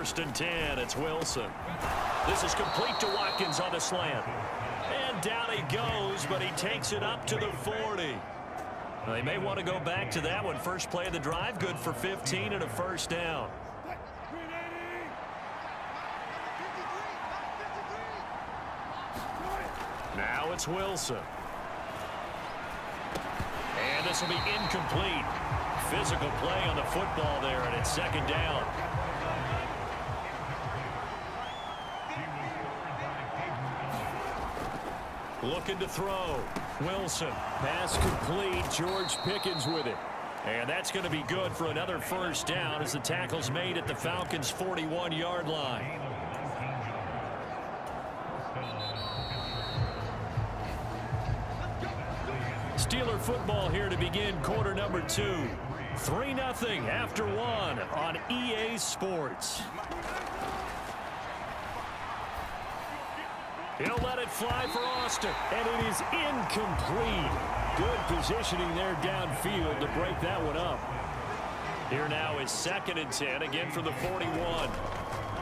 first and 10. It's Wilson. This is complete to Watkins on the slant. And down he goes, but he takes it up to the 40. Well, they may want to go back to that one. First play of the drive, good for 15 and a first down. Now it's Wilson. And this will be incomplete. Physical play on the football there, and it's second down. Looking to throw. Wilson. Pass complete. George Pickens with it. And that's going to be good for another first down as the tackle's made at the Falcons' 41-yard line. Steeler football here to begin quarter number 2. 3-0 after 1 on EA Sports. He'll let it fly for Austin, and it is incomplete. Good positioning there downfield to break that one up. Here now is 2nd and 10, again for the 41.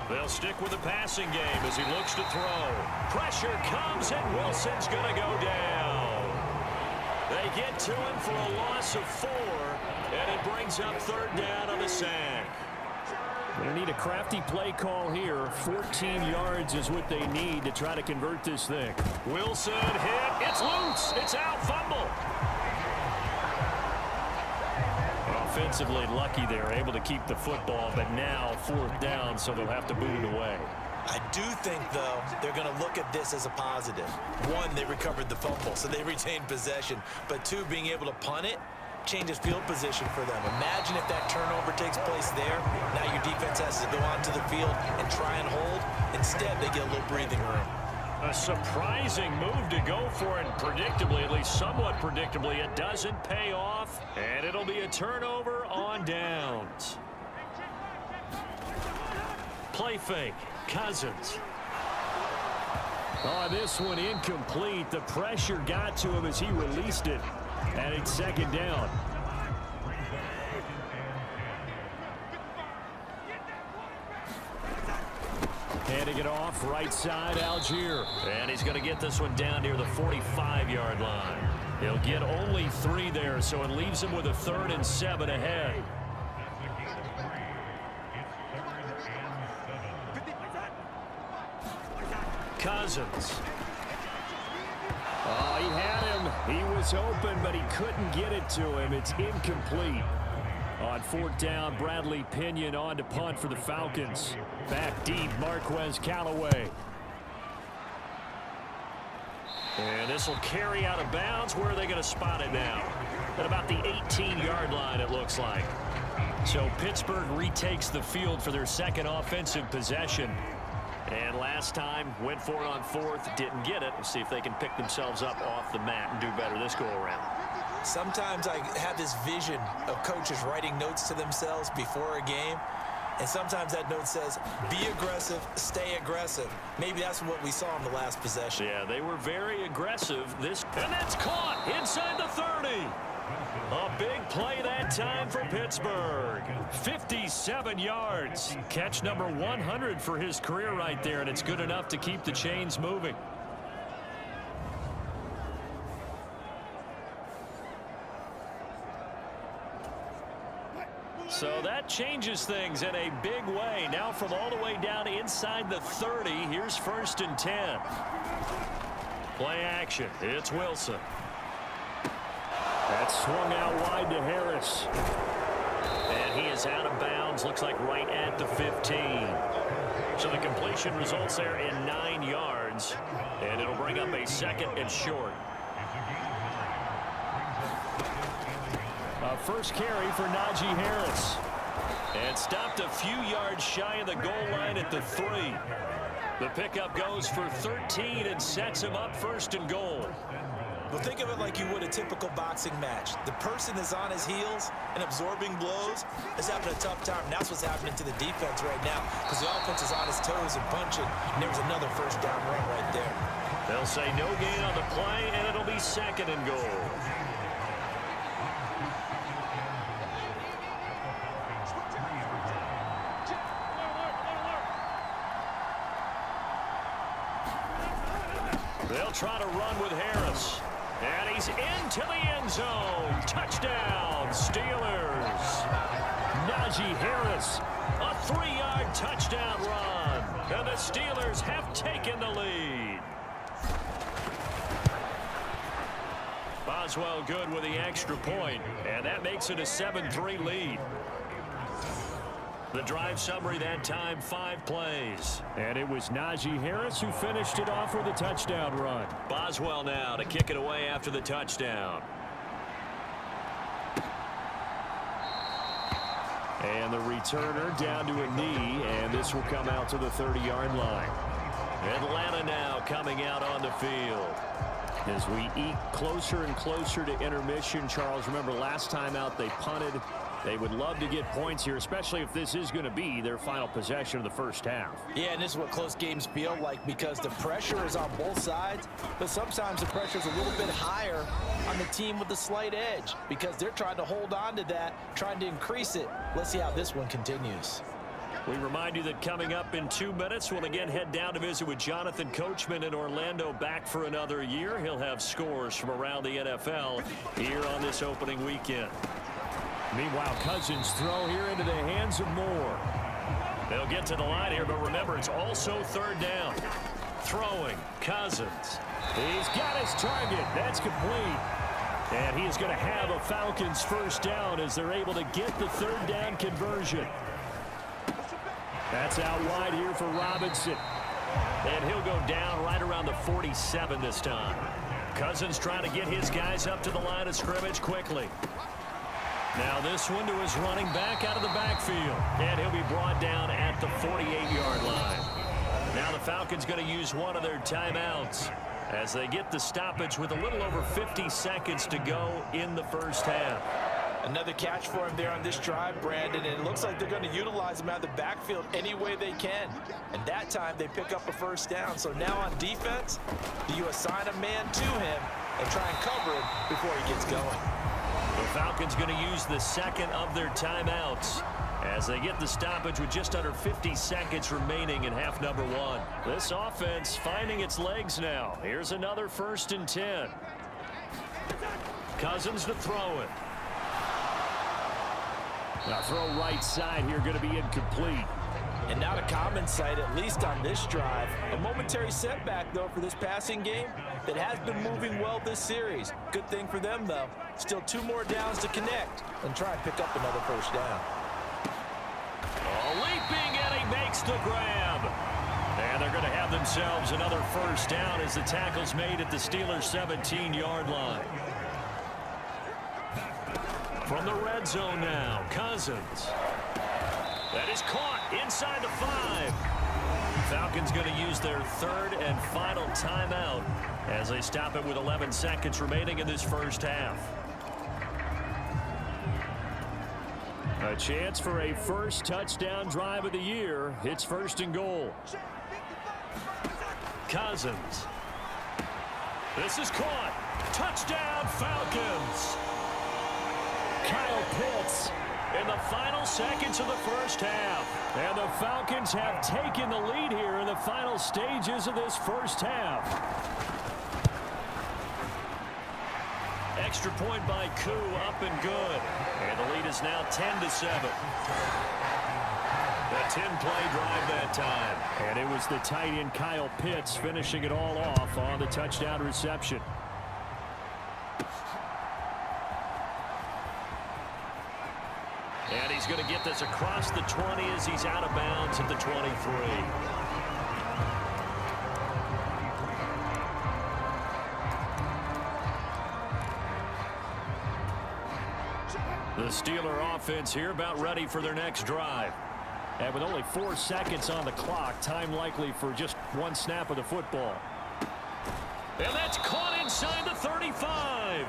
They'll stick with the passing game as he looks to throw. Pressure comes, and Wilson's going to go down. They get to him for a loss of 4, and it brings up 3rd down on the sack. They need a crafty play call here. 14 yards is what they need to try to convert this thing. Wilson hit. It's loose. It's out. Fumble. Offensively lucky they're able to keep the football, but now 4th down, so they'll have to boot it away. I do think, though, they're going to look at this as a positive. 1, they recovered the fumble, so they retained possession. But 2, being able to punt it changes field position for them. Imagine if that turnover takes place there. Now your defense has to go onto the field and try and hold. Instead, they get a little breathing room. A surprising move to go for it, predictably, at least somewhat predictably. It doesn't pay off, and it'll be a turnover on downs. Play fake. Cousins. Oh, this one incomplete. The pressure got to him as he released it. And it's 2nd down. Handing it off, right side, Algier. And he's going to get this one down near the 45-yard line. He'll get only 3 there, so it leaves him with a 3rd and 7 ahead. Cousins. Oh, he had him. He was open, but he couldn't get it to him. It's incomplete. On 4th down, Bradley Pinion on to punt for the Falcons. Back deep, Marquez Callaway. And this will carry out of bounds. Where are they going to spot it now? At about the 18-yard line, it looks like. So Pittsburgh retakes the field for their 2nd offensive possession. And last time, went for it on 4th, didn't get it. We'll see if they can pick themselves up off the mat and do better this go-around. Sometimes I have this vision of coaches writing notes to themselves before a game. And sometimes that note says, be aggressive, stay aggressive. Maybe that's what we saw in the last possession. Yeah, they were very aggressive. And that's caught inside the 30. A big play that time for Pittsburgh. 57 yards. Catch number 100 for his career right there, and it's good enough to keep the chains moving. So that changes things in a big way. Now from all the way down inside the 30, here's 1st and 10. Play action. It's Wilson. That's swung out wide to Harris. And he is out of bounds, looks like right at the 15. So the completion results there in 9 yards. And it'll bring up a 2nd and short. First carry for Najee Harris. And stopped a few yards shy of the goal line at the 3. The pickup goes for 13 and sets him up 1st and goal. Well, think of it like you would a typical boxing match. The person is on his heels and absorbing blows is having a tough time. And that's what's happening to the defense right now because the offense is on his toes and punching. And there was another 1st down run right there. They'll say no gain on the play, and it'll be 2nd and goal. They'll try to run with Harris. And he's into the end zone. Touchdown, Steelers. Najee Harris, a 3-yard touchdown run. And the Steelers have taken the lead. Boswell good with the extra point, and that makes it a 7-3 lead. The drive summary that time, 5 plays. And it was Najee Harris who finished it off with a touchdown run. Boswell now to kick it away after the touchdown. And the returner down to a knee, and this will come out to the 30-yard line. Atlanta now coming out on the field. As we eke closer and closer to intermission, Charles, remember last time out they punted. They would love to get points here, especially if this is going to be their final possession of the first half. Yeah, and this is what close games feel like because the pressure is on both sides, but sometimes the pressure is a little bit higher on the team with the slight edge because they're trying to hold on to that, trying to increase it. Let's see how this one continues. We remind you that coming up in 2 minutes, we'll again head down to visit with Jonathan Coachman in Orlando, back for another year. He'll have scores from around the NFL here on this opening weekend. Meanwhile, Cousins throw here into the hands of Moore. They'll get to the line here, but remember, it's also third down. Throwing, Cousins. He's got his target. That's complete. And he is going to have a Falcons first down as they're able to get the third down conversion. That's out wide here for Robinson. And he'll go down right around the 47 this time. Cousins trying to get his guys up to the line of scrimmage quickly. Now this one to his running back out of the backfield. And he'll be brought down at the 48-yard line. Now the Falcons going to use one of their timeouts as they get the stoppage with a little over 50 seconds to go in the first half. Another catch for him there on this drive, Brandon, and it looks like they're going to utilize him out of the backfield any way they can. And that time they pick up a first down. So now on defense, do you assign a man to him and try and cover him before he gets going? The Falcons going to use the second of their timeouts as they get the stoppage with just under 50 seconds remaining in half number 1. This offense finding its legs now. Here's another 1st and 10. Cousins to throw it. Now throw right side here going to be incomplete. And not a common sight, at least on this drive. A momentary setback, though, for this passing game that has been moving well this series. Good thing for them, though. Still 2 more downs to connect and try and pick up another first down. Oh, leaping, and he makes the grab. And they're going to have themselves another first down as the tackle's made at the Steelers' 17-yard line. From the red zone now, Cousins. That is caught inside the 5. Falcons going to use their 3rd and final timeout as they stop it with 11 seconds remaining in this first half. A chance for a first touchdown drive of the year. It's 1st and goal. Cousins. This is caught. Touchdown, Falcons. Kyle Pitts in the final seconds of the first half. And the Falcons have taken the lead here in the final stages of this first half. Extra point by Koo, up and good. And the lead is now 10-7. A 10-play drive that time. And it was the tight end Kyle Pitts finishing it all off on the touchdown reception. And he's going to get this across the 20 as he's out of bounds at the 23. The Steeler offense here about ready for their next drive. And with only 4 seconds on the clock, time likely for just 1 snap of the football. And that's caught inside the 35.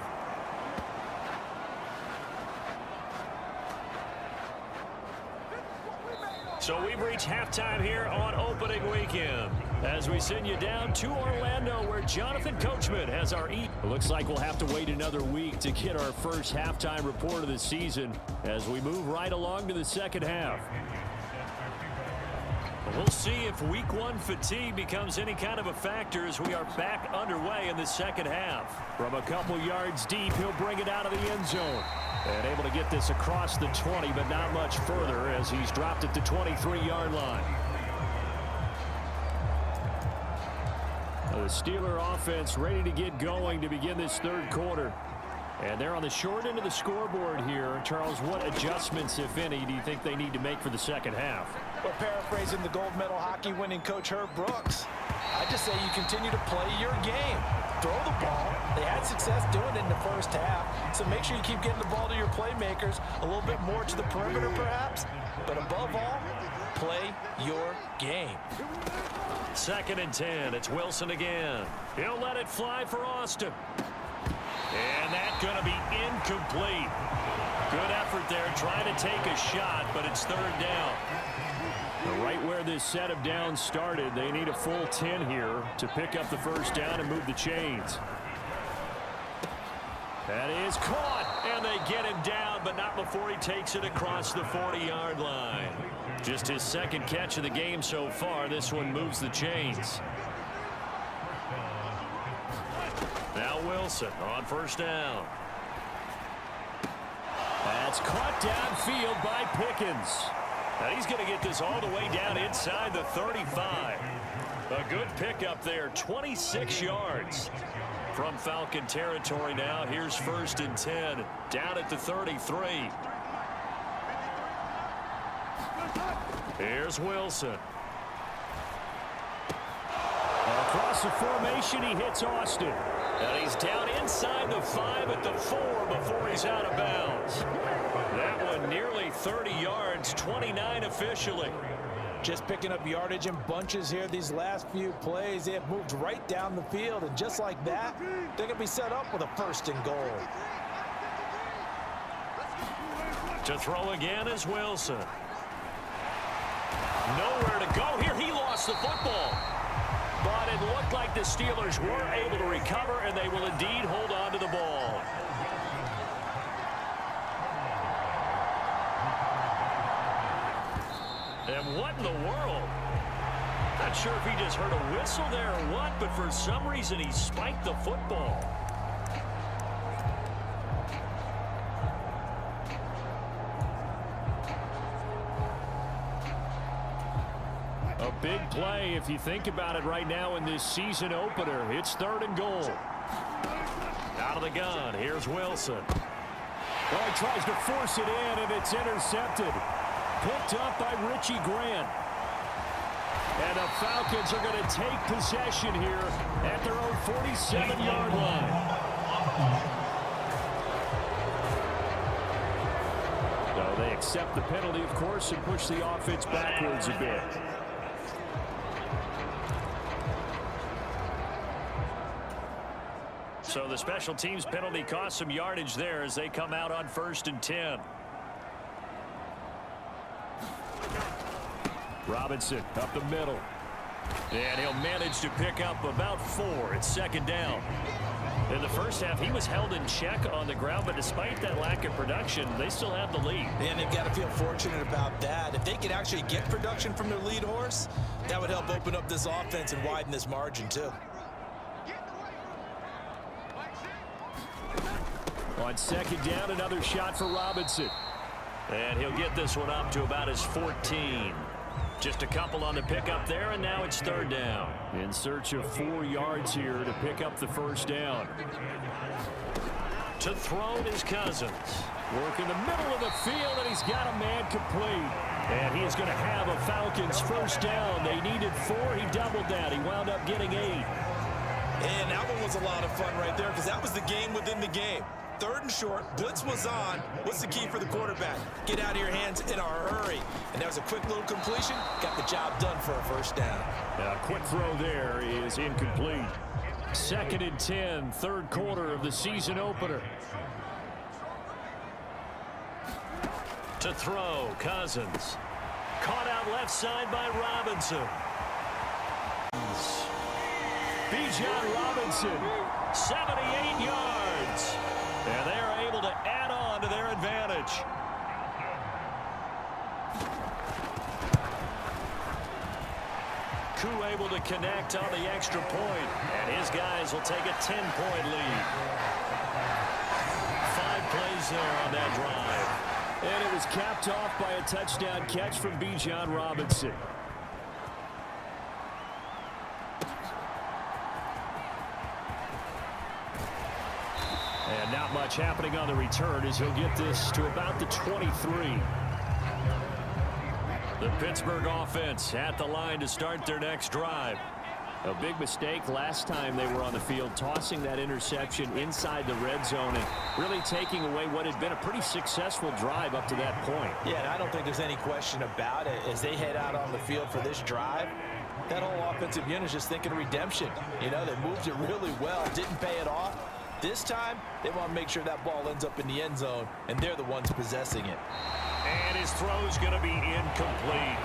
So we've reached halftime here on opening weekend as we send you down to Orlando where Jonathan Coachman has our eat. Looks like we'll have to wait another week to get our first halftime report of the season as we move right along to the second half. We'll see if week one fatigue becomes any kind of a factor as we are back underway in the second half. From a couple yards deep, he'll bring it out of the end zone. And able to get this across the 20, but not much further as he's dropped at the 23-yard line. The Steeler offense ready to get going to begin this third quarter. And they're on the short end of the scoreboard here. Charles, what adjustments, if any, do you think they need to make for the second half? Well, paraphrasing the gold medal hockey winning coach Herb Brooks, I just say you continue to play your game. Throw the ball. They had success doing it in the first half, so make sure you keep getting the ball to your playmakers, a little bit more to the perimeter perhaps, but above all, play your game. 2nd and 10. It's Wilson again. He'll let it fly for Austin. And that's going to be incomplete. Good effort there trying to take a shot, but it's 3rd down. Right where this set of downs started, they need a full 10 here to pick up the first down and move the chains. That is caught, and they get him down, but not before he takes it across the 40-yard line. Just his 2nd catch of the game so far. This one moves the chains. Now Wilson on 1st down. That's caught downfield by Pickens. And he's going to get this all the way down inside the 35. A good pickup there, 26 yards from Falcon territory now. Here's 1st and 10, down at the 33. Here's Wilson. Across the formation, he hits Austin. And he's down inside the 5 at the 4 before he's out of bounds. That one nearly 30 yards, 29 officially. Just picking up yardage in bunches here these last few plays. They have moved right down the field, and just like that, they're going to be set up with a 1st and goal. To throw again is Wilson. Nowhere to go here. He lost the football. But it looked like the Steelers were able to recover, and they will indeed hold on to the ball. And what in the world? Not sure if he just heard a whistle there or what, but for some reason he spiked the football. A big play if you think about it right now in this season opener. It's 3rd and goal. Out of the gun, here's Wilson. Well, he tries to force it in, and it's intercepted. Picked up by Richie Grant. And the Falcons are going to take possession here at their own 47-yard line. So they accept the penalty, of course, and push the offense backwards a bit. So the special teams penalty cost some yardage there as they come out on 1st and 10. Robinson up the middle. And he'll manage to pick up about 4. It's 2nd down. In the first half, he was held in check on the ground, but despite that lack of production, they still have the lead. And they've got to feel fortunate about that. If they could actually get production from their lead horse, that would help open up this offense and widen this margin, too. On 2nd down, another shot for Robinson. And he'll get this one up to about his 14. Just a couple on the pickup there, and now it's 3rd down. In search of 4 yards here to pick up the 1st down. To throw is Cousins. Work in the middle of the field, and he's got a man complete. And he is going to have a Falcons 1st down. They needed 4. He doubled that. He wound up getting 8. And that one was a lot of fun right there because that was the game within the game. 3rd and short, blitz was on. What's the key for the quarterback? Get out of your hands in a hurry. And that was a quick little completion. Got the job done for a 1st down. A quick throw there is incomplete. 2nd and 10, 3rd quarter of the season opener. To throw, Cousins. Caught out left side by Robinson. Bijan Robinson, 78 yards. And they are able to add on to their advantage. Koo able to connect on the extra point, and his guys will take a 10-point lead. 5 plays there on that drive. And it was capped off by a touchdown catch from Bijan Robinson. And not much happening on the return as he'll get this to about the 23. The Pittsburgh offense at the line to start their next drive. A big mistake last time they were on the field, tossing that interception inside the red zone and really taking away what had been a pretty successful drive up to that point. Yeah, and I don't think there's any question about it. As they head out on the field for this drive, that whole offensive unit is just thinking redemption. You know, they moved it really well, didn't pay it off. This time, they want to make sure that ball ends up in the end zone, and they're the ones possessing it. And his throw's going to be incomplete.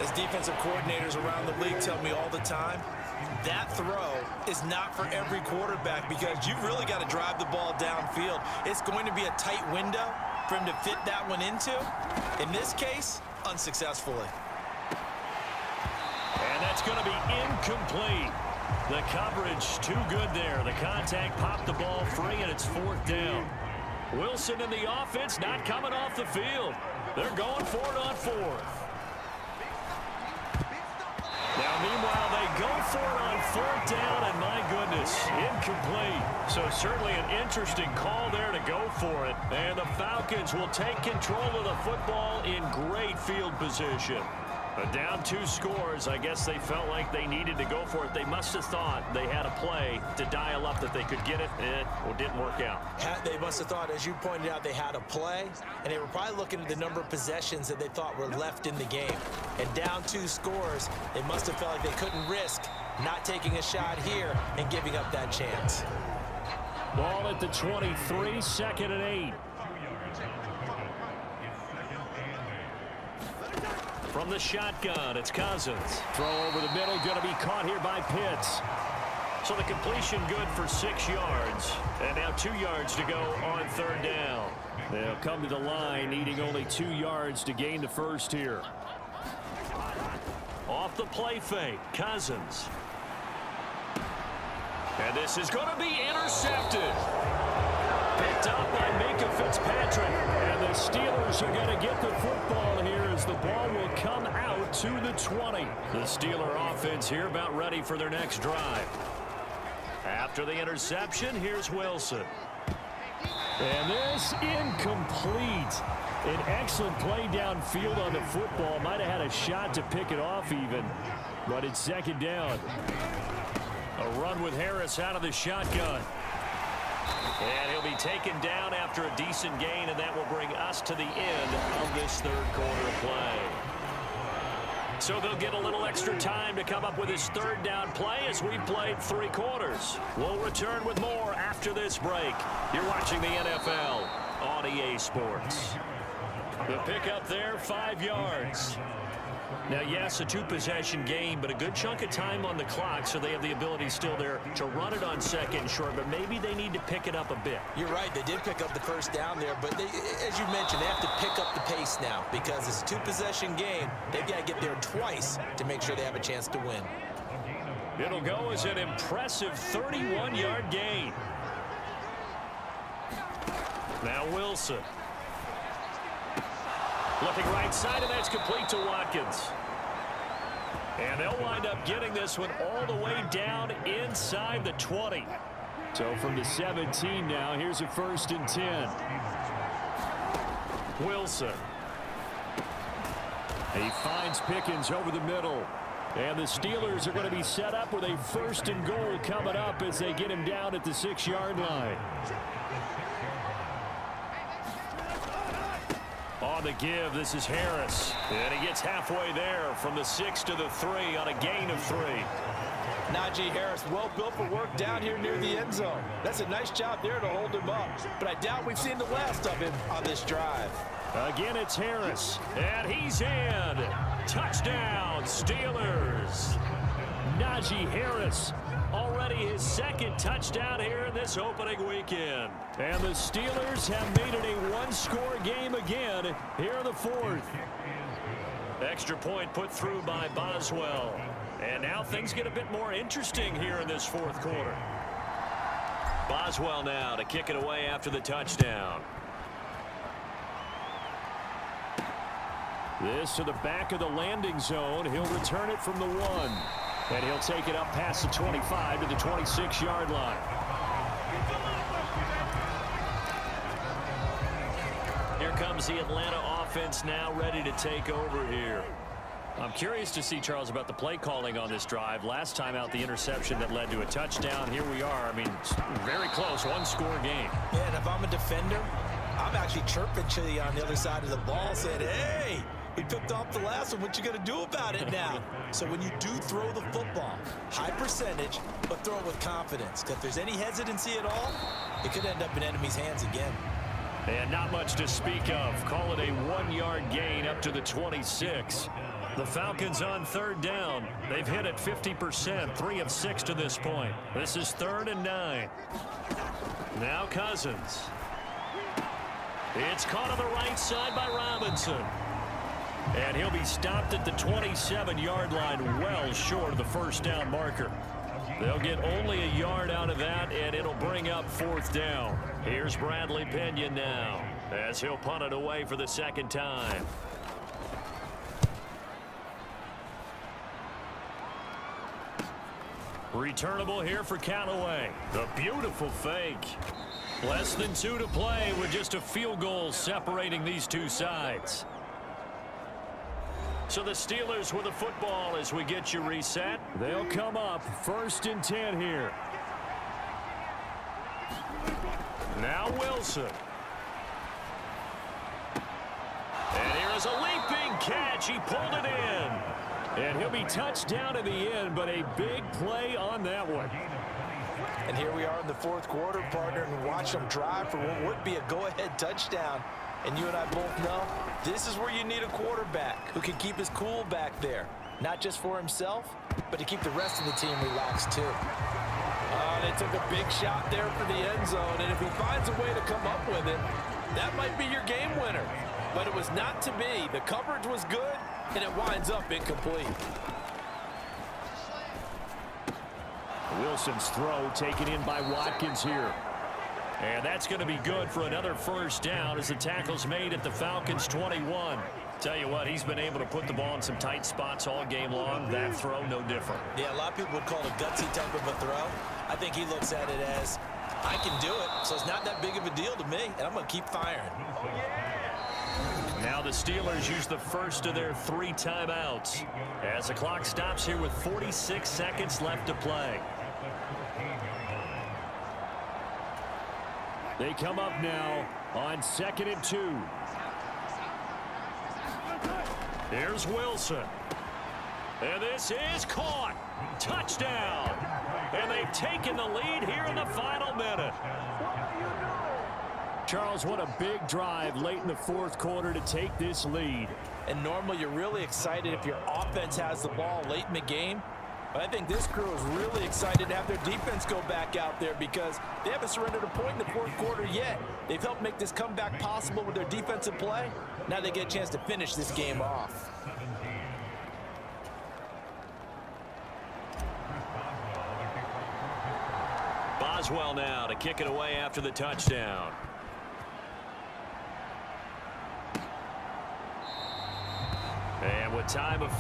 As defensive coordinators around the league tell me all the time, that throw is not for every quarterback because you've really got to drive the ball downfield. It's going to be a tight window for him to fit that one into. In this case, unsuccessfully. And that's going to be incomplete. The coverage too good there. The contact popped the ball free, and it's 4th down. Wilson and the offense not coming off the field. They're going for it on 4th. Now, meanwhile, they go for it on 4th down, and my goodness, incomplete. So certainly an interesting call there to go for it. And the Falcons will take control of the football in great field position. But down 2 scores, I guess they felt like they needed to go for it. They must have thought they had a play to dial up that they could get it. It didn't work out. They must have thought, as you pointed out, they had a play, and they were probably looking at the number of possessions that they thought were left in the game. And down 2 scores, they must have felt like they couldn't risk not taking a shot here and giving up that chance. Ball at the 23, 2nd and 8. From the shotgun, it's Cousins. Throw over the middle, going to be caught here by Pitts. So the completion good for 6 yards. And now 2 yards to go on 3rd down. They'll come to the line, needing only 2 yards to gain the first here. Off the play fake, Cousins. And this is going to be intercepted. Picked up by Minka Fitzpatrick. And the Steelers are going to get the football here as the ball will come out to the 20. The Steeler offense here about ready for their next drive. After the interception, here's Wilson. And this incomplete. An excellent play downfield on the football. Might have had a shot to pick it off even. But it's 2nd down. A run with Harris out of the shotgun. And he'll be taken down after a decent gain, and that will bring us to the end of this 3rd quarter play. So they'll get a little extra time to come up with his 3rd down play as we've played 3 quarters. We'll return with more after this break. You're watching the NFL on EA Sports. The pickup there, 5 yards. Now, yes, a 2-possession game, but a good chunk of time on the clock, so they have the ability still there to run it on 2nd and short, but maybe they need to pick it up a bit. You're right. They did pick up the 1st down there, but they, as you mentioned, they have to pick up the pace now because it's a 2-possession game. They've got to get there twice to make sure they have a chance to win. It'll go as an impressive 31-yard gain. Now Wilson. Looking right side, and that's complete to Watkins. And they'll wind up getting this one all the way down inside the 20. So from the 17 now, here's a 1st and 10. Wilson. He finds Pickens over the middle. And the Steelers are going to be set up with a 1st and goal coming up as they get him down at the 6-yard line. On the give, this is Harris. And he gets halfway there from the 6 to the 3 on a gain of 3. Najee Harris, well built for work down here near the end zone. That's a nice job there to hold him up. But I doubt we've seen the last of him on this drive. Again, it's Harris. And he's in. Touchdown, Steelers. Najee Harris. Already his 2nd touchdown here in this opening weekend. And the Steelers have made it a 1-score game again here in the 4th. Extra point put through by Boswell. And now things get a bit more interesting here in this fourth quarter. Boswell now to kick it away after the touchdown. This to the back of the landing zone. He'll return it from the 1. And he'll take it up past the 25 to the 26-yard line. Here comes the Atlanta offense now ready to take over here. I'm curious to see, Charles, about the play calling on this drive. Last time out, the interception that led to a touchdown. Here we are. I mean, it's very close, one-score game. Yeah, and if I'm a defender, I'm actually chirping to you on the other side of the ball, saying, hey, we picked off the last one. What you going to do about it now? So when you do throw the football, high percentage, but throw it with confidence. Because if there's any hesitancy at all, it could end up in enemy's hands again. And not much to speak of. Call it a 1-yard gain up to the 26. The Falcons on third down. They've hit it 50%, 3 of 6 to this point. This is 3rd and 9. Now Cousins. It's caught on the right side by Robinson. And he'll be stopped at the 27-yard line, well short of the first down marker. They'll get only a yard out of that, and it'll bring up 4th down. Here's Bradley Pinion now, as he'll punt it away for the second time. Returnable here for Callaway. The beautiful fake. Less than 2 to play with just a field goal separating these two sides. So the Steelers with the football as we get you reset. They'll come up 1st and 10 here. Now Wilson. And here is a leaping catch. He pulled it in. And he'll be touched down in the end, but a big play on that one. And here we are in the fourth quarter, partner, and watch them drive for what would be a go-ahead touchdown. And you and I both know this is where you need a quarterback who can keep his cool back there. Not just for himself, but to keep the rest of the team relaxed too. They took a big shot there for the end zone, and if he finds a way to come up with it, that might be your game winner. But it was not to be. The coverage was good, and it winds up incomplete. Wilson's throw taken in by Watkins here. And that's going to be good for another first down as the tackle's made at the Falcons' 21. Tell you what, he's been able to put the ball in some tight spots all game long. That throw, no different. Yeah, a lot of people would call it a gutsy type of a throw. I think he looks at it as, I can do it, so it's not that big of a deal to me, and I'm going to keep firing. Now the Steelers use the first of their 3 timeouts as the clock stops here with 46 seconds left to play. They come up now on 2nd and 2. Here's Wilson. And this is caught. Touchdown. And they've taken the lead here in the final minute. Charles, what a big drive late in the fourth quarter to take this lead. And normally you're really excited if your offense has the ball late in the game. But I think this crew is really excited to have their defense go back out there because they haven't surrendered a point in the fourth quarter yet. They've helped make this comeback possible with their defensive play. Now they get a chance to finish this game off. Boswell now to kick it away after the touchdown. And with time of